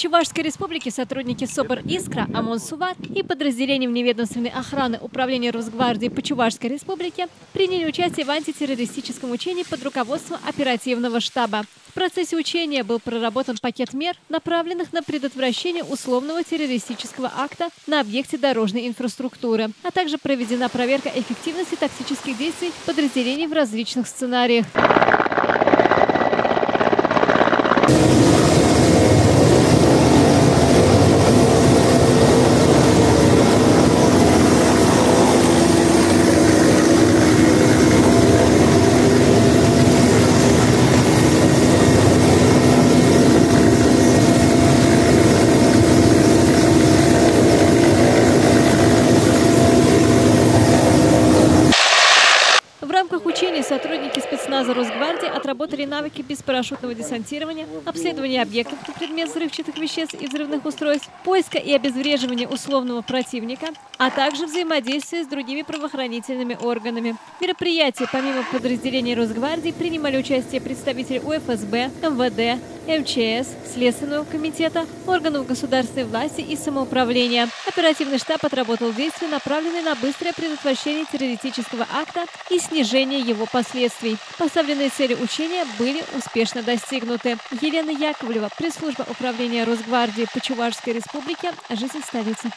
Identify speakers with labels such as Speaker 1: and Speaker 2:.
Speaker 1: Чувашской республике сотрудники СОБР «Искра», ОМОН «Суват» и подразделением вневедомственной охраны Управления Росгвардии по Чувашской республике приняли участие в антитеррористическом учении под руководством оперативного штаба. В процессе учения был проработан пакет мер, направленных на предотвращение условного террористического акта на объекте дорожной инфраструктуры, а также проведена проверка эффективности тактических действий подразделений в различных сценариях. В рамках учений сотрудники спецназа Росгвардии отработали навыки беспарашютного десантирования, обследования объектов на предмет взрывчатых веществ и взрывных устройств, поиска и обезвреживания условного противника, а также взаимодействия с другими правоохранительными органами. В мероприятии помимо подразделений Росгвардии принимали участие представители УФСБ, МВД, МЧС, Следственного комитета, органов государственной власти и самоуправления. Оперативный штаб отработал действия, направленные на быстрое предотвращение террористического акта и снижение его последствий. Поставленные цели учения были успешно достигнуты. Елена Яковлева, пресс-служба Управления Росгвардии по Чувашской республике, жизнь столицы.